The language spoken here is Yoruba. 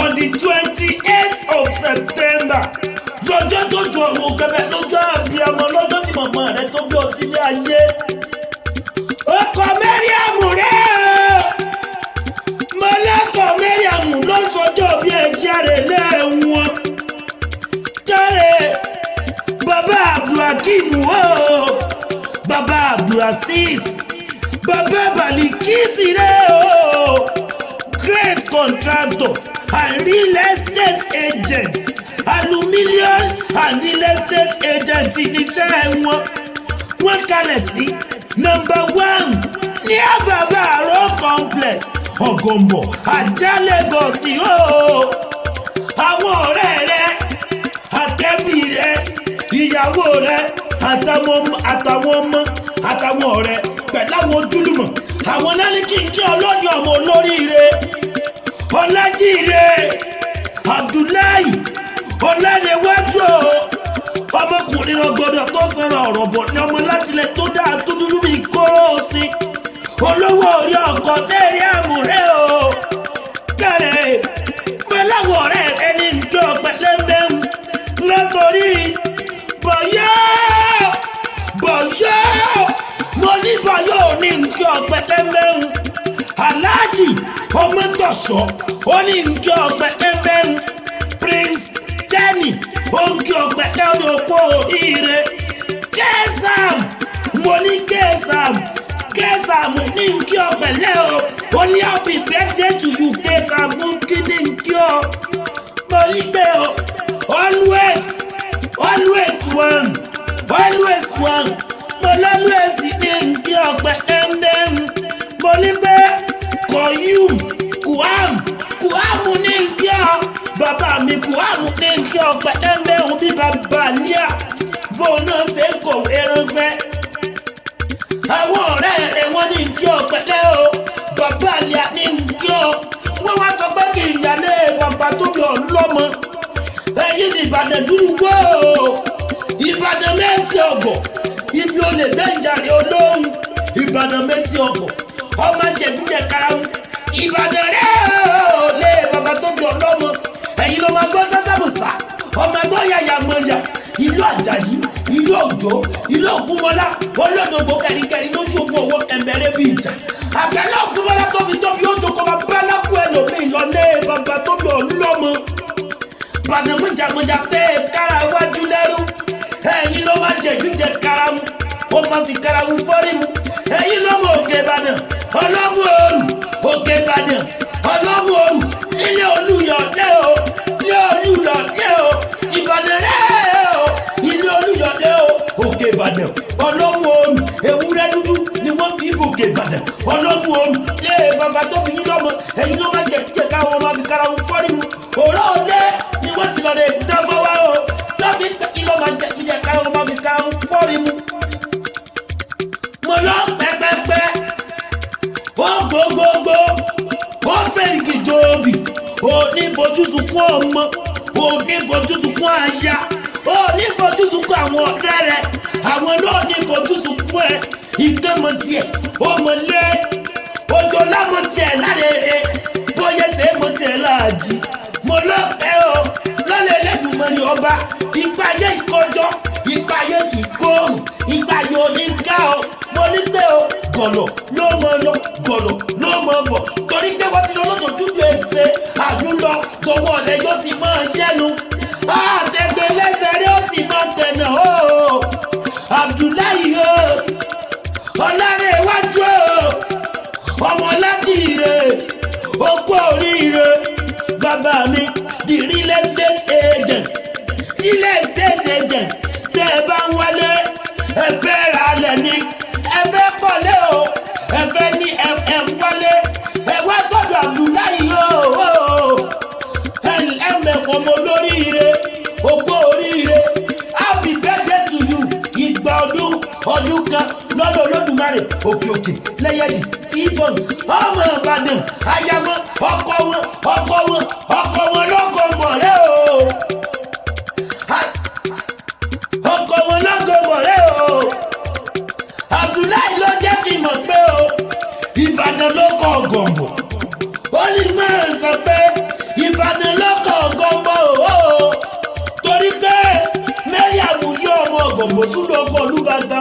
on the 28th of September lọ́jọ́ tó ju ọ̀run kẹfẹ́ lọ́jọ́ àbíamọ lọ́jọ́ tí màmá rẹ tó bí ọ sílé ayé. ọkọ Mẹ́ríàmù rẹ mọ́lẹ́kọ̀ Mẹ́ríàmù ló ń sọjọ́ bí ẹ̀jẹ̀ rẹ̀ lẹ́wọ̀n. jáde bàbá Abdulhakeem o bàbá Abdulaziz bàbá Balikisi rẹ o great contractor and real estate agent aluminium and real estate agent níṣẹ́ wọ́n kalẹ̀ sí number 1 ní Baba Aro complex Ògòmbò Ajah Lagos o. àwọn ọ̀rẹ́ rẹ àtẹ̀bí rẹ ìyàwó rẹ àtàwọn ọmọ àtàwọn ọ̀rẹ́ pẹ̀lú àwọn ojúlùmọ̀ àwọn náà ní kí n kí ọlọ́ni ọmọ olóríire Ọlájíire Abdullahi Ọlárẹ̀wájú ọmọkùnrin ọgbọ́dọ̀ tó sọ̀rọ̀ ọ̀rọ̀ bọ̀ ní ọmọ látilẹ̀ tó dáa tó dúdú ní kóòsì olówó orí ọkọ̀ Mẹ́ríàmù rẹ̀ o kẹrẹ̀ pẹ̀lú àwọn ọ̀rẹ́ ẹni ìjọ pẹ̀lẹ́mẹ́ lọ́tọ̀rí bọ̀yọ́ mo ní bọ̀yọ́ ní ìjọ pẹ̀lẹ́mẹ́ Aláàjì Ọmọ́tọ̀ṣọ́ ó ní ìjọ pẹ̀lẹ́mẹ́ Prince Kenny oúnjẹ ọ̀pẹ̀lẹ́ ní òpó ire Kẹ́sàm mo ní Kẹ́sàm ní nkí ọ̀pẹ̀lẹ́ o ó ní happy birthday to you Kẹ́sàm kí ní nkí ọ mo ní pé o always one mo always ní nkí ọ̀pẹ̀lẹ́ mo ní pé Kuam ní nkí ọ bàbá mi Kuam ní nkí ọ̀pẹ̀lẹ́ òun bí bàbá líà bó náà ṣe ń kọ̀wé ránṣẹ́. àwọn ọ̀rẹ́ rẹ̀ wọ́n ní nkí ọ̀pẹ̀lẹ́ o bàbá líà ní nkí ọ wọ́n wá sọ pé kí ìyálé bàbá tó bí ọlọ́mọ ẹ̀yìn ní Ìbàdàn dúró Ìbàdàn mẹ́sì ọ̀gọ̀ ibi olè bẹ́ńjàre olóhùn Ìbàdàn mẹ́sì ọ̀gọ̀ ọmọ jẹ̀gúdẹ̀ karahun Ìbàdàn rẹ̀ ò lé bàbá tó bí ọlọ́mọ ẹ̀yin ló máa gbọ́ sásábùsà ọmọ ẹgbọ́ yàyà mọ̀yà ìlú Àjàyí ìlú Òjó ìlú Ògúnmọ́lá olódògbò kẹ̀ríkẹ̀rí lójú ogun owó kẹ̀mbẹ̀rẹ̀ bí ìjà àgbẹ̀lẹ̀ Ògúnmọ́lá tóbi ó tó kọ́ bá lákú ẹlòmíì lọ́lé bàbá tó bí ọlọ́mọ Ìbàdàn mọ̀jàmọ̀jà pé kára wájú lẹ́rú ẹ̀yin ló máa jẹ̀gúdẹ̀ karahun ó máa fi karahun fọ́rí mu ẹ̀yin ló mọ Òkè Ìbàdàn ọlọ́mú òru Òkè Ìbàdàn ọlọ́mú òru ilé Olúyọ̀lé o Ìbàdàn rẹ̀ o ilé Olúyọ̀lé o Òkè Ìbàdàn ọlọ́mú òru ewúrẹ́ dúdú ni wọ́n fi bò Òkè Ìbàdàn ọlọ́mú òru lé bàbá tó bí yín lọ́mọ ẹ̀yin ló máa jẹ́ káwọn máa fi karahun fọ́rí mu òró ọ̀lẹ ni wọ́n ti lọ rẹ̀ dáfọ́wá o lọ́fi pé kí ló máa jẹ́ káwọn máa fi karahun fọ́rí mu. mo lọ pẹ́pẹ́pẹ́ ó gbogbogbò ó fẹ́ràn kìjọ́bì ó ní fojúsùnkún ọmọ ó ní fojúsùnkún aya ó ní fojúsùnkún àwọn ọ̀rẹ́ rẹ̀ àwọn náà ní fojúsùnkún ẹ̀ ìgbẹ́mọ tiẹ̀ ọmọlé ojú ọlámọ tiẹ̀ lárẹ̀ẹ́rẹ́ bóyá ṣe é mọ tiẹ̀ láàjì mo lọ́pẹ́ o lọ́lẹ̀ Ẹlẹ́dùmarè ọba ipa ayé ìkọjọ́ ipa ayé kìkóòrùn ipa ayé oníká o mo ní pé o gọ̀lọ̀ ló mọ lọ gọ̀lọ̀ ló mọ bọ̀ torí pé wọ́n ti lọ lọ́tọ̀ dúdú ẹsẹ̀ àdúlọ gbọ̀wọ́ rẹ̀ yóò sì máa yẹnu àtẹ̀gbẹ́ lẹ́sẹ̀ rẹ̀ ó sì máa tẹ̀nà o Abdullahi o Ọlárẹ̀wájú o ọmọ Ọlájíire okú oríire bàbá mi the real estate agent tẹ́ ẹ bá ń wálé ẹ fẹ́ ra lẹ̀ ní ẹ fẹ́ kọ́lé o ẹ fẹ́ ní ẹ wálé ẹ wá sọ́dọ̀ Abdullahi o ẹ mẹ̀kọ́ mọ lóríire okú oríire happy birthday to you ìgbà ọdún kan lọ́dọ̀ Olódùmarè òkè lẹ́yẹ̀dì tí fọ́n ọmọ Ìbàdàn aya wọn ọkọ wọn lọ́kọ̀ mọ̀rẹ́ o ọkọ wọn lọ́kọ̀ mọ̀rẹ́ o Abdullahi ló jẹ́ kí n mọ̀ pé o Ìbàdàn ló kọ Ògòmbò ó ní máa sọ pé Ìbàdàn àbọ̀bọ̀ tún lọ́kọ̀ olúbàtà